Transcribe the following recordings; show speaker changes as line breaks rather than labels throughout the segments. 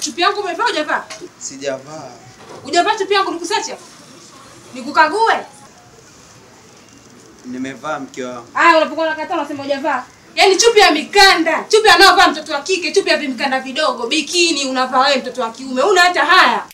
Chupi yangu umevaa hujavaa?
Sijavaa.
Hujavaa chupi yangu nikusache? Nikukague?
Nimevaa mke wangu.
Unapokuwa unakataa unasema hujavaa. Yaani chupi ya mikanda, chupi anaovaa mtoto wa kike, chupi ya vimikanda vidogo, bikini unavaa wewe mtoto wa kiume. Una hata haya.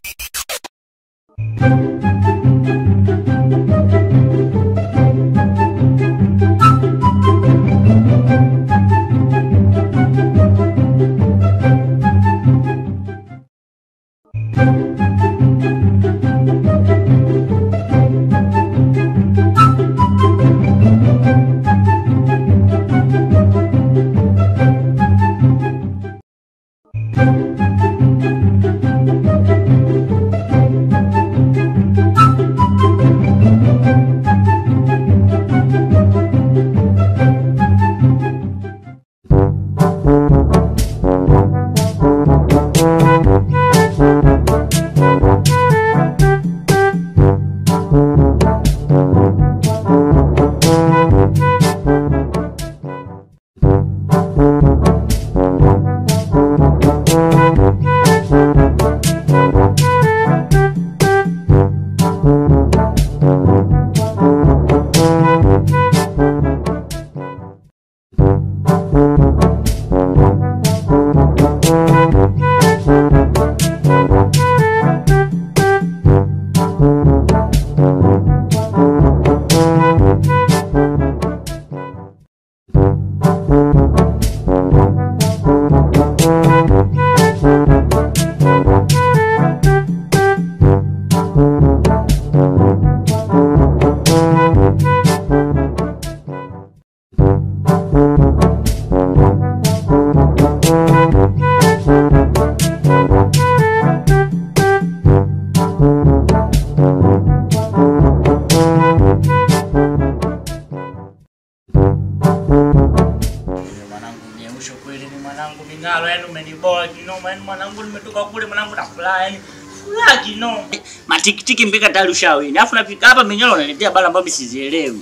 Mwanangu Mingalo, yani umeniboa kinoma, yani mwanangu nimetoka kule mwanangu na fly, fly kinoma. Matikitiki mpika tayari ushawini. Alafu nafika hapa Mingalo unaniletea bala ambazo sizielewi.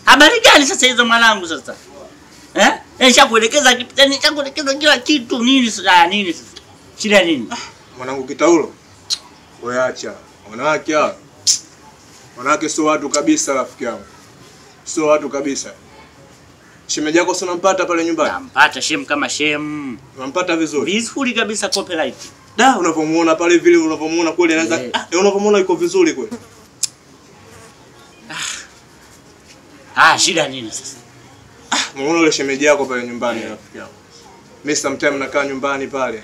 Habari gani sasa hizo mwanangu sasa? Nishakuelekeza nishakuelekeza kila kitu nini sasa nini sasa? Shida nini?
Mwanangu Kitaulo. Wewe acha. Wanawake hao. Wanawake sio watu kabisa rafiki yangu. Sio watu kabisa. Shemeji yako sio unampata pale nyumbani?
Nampata shem kama shem.
Unampata vizuri?
Vizuri kabisa copyright.
Da, unavomuona pale vile unavomuona kweli anaanza unavomuona yuko vizuri kweli.
Shida nini sasa?
Muone yule shemeji yako pale nyumbani rafiki yangu. Mimi sometimes nakaa nyumbani pale.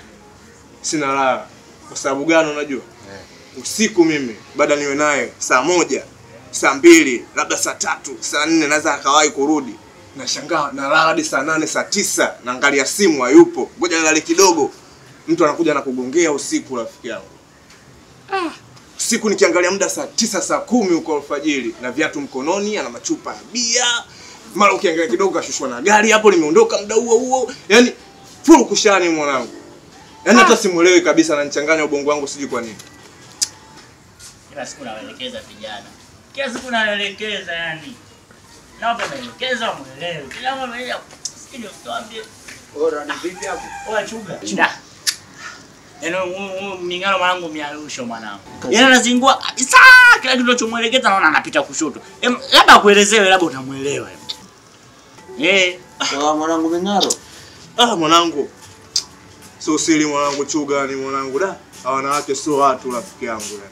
Sina raha. Kwa sababu gani unajua? Usiku mimi baada niwe naye saa 1, saa 2, labda saa 3, saa 4 naweza akawahi kurudi. Nashangaa nalala hadi saa 8, saa 9 naangalia simu hayupo. Ngoja nilale kidogo. Mtu anakuja na kugongea usiku rafiki yangu. Usiku nikiangalia muda saa 9, saa 10 huko alfajiri na viatu mkononi ana machupa ya bia. Mara ukiangalia kidogo kashushwa na gari hapo limeondoka muda huo. Yaani full kushani mwanangu. Yaani hata simuelewi kabisa ananichanganya ubongo wangu sijui kwa nini.
Kila siku naelekeza vijana. Kila siku naelekeza yani. Naomba naelekeza muelewe. Kila mara mimi sije kuambia.
Ora ni vipi hapo?
Oa chuga. Chuga. Yaani Mingalo mwanangu miarusho mwanangu. Yaani anazingua kabisa kila kitu tunachomuelekeza naona anapita kushoto. Labda akuelezewe labda utamuelewa.
Mwanangu Mingalo.
Mwanangu. Sio siri mwanangu chuga ni mwanangu da. Wanawake sio watu rafiki yangu da.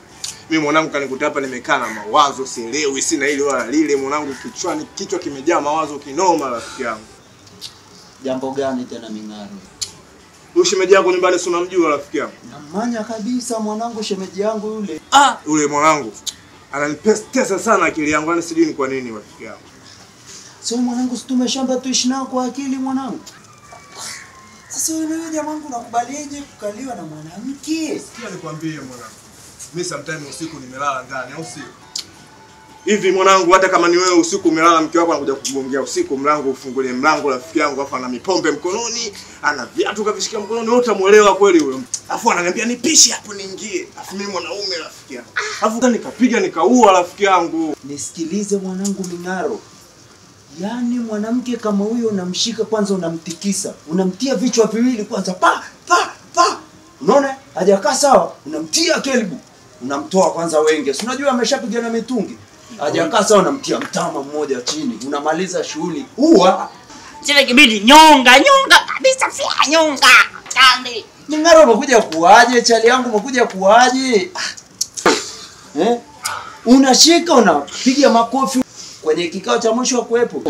Mimi mwanangu kanikuta hapa nimekaa na mawazo sielewi sina ile wala lile mwanangu kichwani kichwa kimejaa mawazo kinoma rafiki yangu.
Jambo gani tena Mingalo?
Shemeji yako nyumbani si unamjua rafiki yangu?
Namanya kabisa mwanangu shemeji yangu yule.
Yule mwanangu ananipestesa sana akili yangu yani sijui ni kwa nini rafiki yangu.
Sio mwanangu situme shamba tuishi nao kwa akili mwanangu. Sasa wewe jamangu unakubalieje kukaliwa na mwanamke?
Sikia nikwambie mwanangu. Mimi sometimes usiku nimelala ndani au sio? Hivi mwanangu hata kama ni wewe usiku umelala mke wako anakuja kugongea usiku mlango ufungulie mlango rafiki yangu afa ana mipombe mkononi, ana viatu kavishikia mkononi wote muelewa kweli huyo. Afu ananiambia nipishe hapo niingie. Afu mimi mwanaume rafiki yangu. Afu nikapiga nikaua rafiki yangu.
Nisikilize mwanangu Mingalo. Yaani mwanamke kama huyo unamshika kwanza unamtikisa. Unamtia vichwa viwili kwanza pa. Unaona? Hajakaa sawa, unamtia kelbu. Unamtoa kwanza wenge. Si unajua ameshapiga na mitungi. Hajakaa sawa, unamtia mtama mmoja chini. Unamaliza shughuli.
Sile kibidi nyonga kabisa, fia nyonga. Kande.
Mingaro umekuja kuaje? Chali yangu umekuja kuaje? Unashika unapiga makofi kwenye kikao cha mwisho wa kuwepo.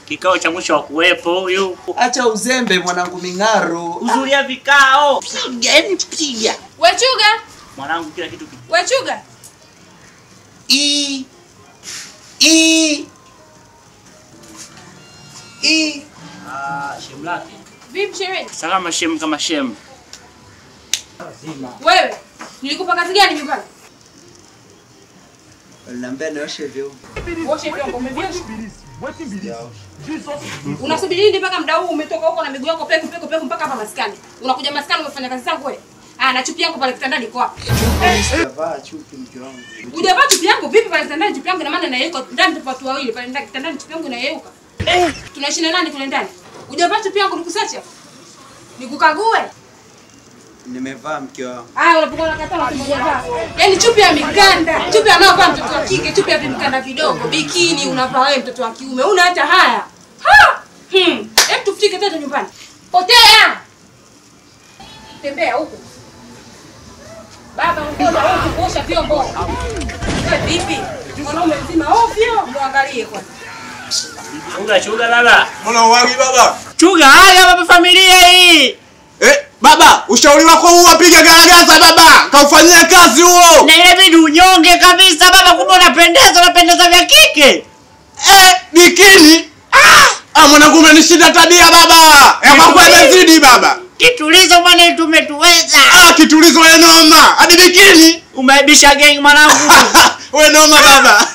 Kikao cha mwisho wa kuwepo huyu.
Acha uzembe mwanangu Mingaro.
Uzuria vikao. Piga.
Wewe Chuga.
Mwanangu kila kitu.
Wewe Chuga.
Shemlaki.
Vipi shemeji?
Salama shem kama shem.
Wewe, nilikupa kazi gani nyumbani?
Niambia nioshe vyombo.
Oshe vyombo, umeviosha? Unasubiri nini mpaka muda huu umetoka huko na miguu yako peku mpaka hapa maskani? Unakuja maskani umefanya kazi zangu wewe? Na chupi yangu pale kitandani iko wapi?
Sijavaa chupi mke wangu.
Hujavaa chupi yangu vipi pale kitandani? Chupi yangu ina maana inayeyuka ndani kwa watu wawili pale ndani kitandani chupi yangu inayeyuka. Tunaishi na nani kule ndani? Hujavaa chupi yangu nikusacha? Nikukague?
Nimevaa mke wangu.
Unapokuwa unakataa na hujavaa. Yaani chupi ya mikanda, chupi anaovaa mtoto wa kike, chupi ya mikanda vidogo, bikini unavaa wewe mtoto wa kiume. Una hata haya. Hebu tufike tena nyumbani. Potea. Tembea huko. Baba ngoja wewe kuosha vyombo. Wewe vipi? Mwanaume mzima ovyo, muangalie kwanza.
Chuga baba.
Mbona uwagi baba?
Chuga haya baba, familia hii.
Baba, ushauri wako huu wapiga garagaza baba. Kaufanyia kazi huo.
Na ile bidi unyonge kabisa baba, kumbe unapendeza vya kike.
Bikini? Mwanangu umenishinda tabia baba. Kwa kweli imezidi baba.
Kitulizo bwana, tumetuweza.
Kitulizo wewe noma. Hadi bikini?
Umeibisha gang mwanangu.
Wewe noma baba.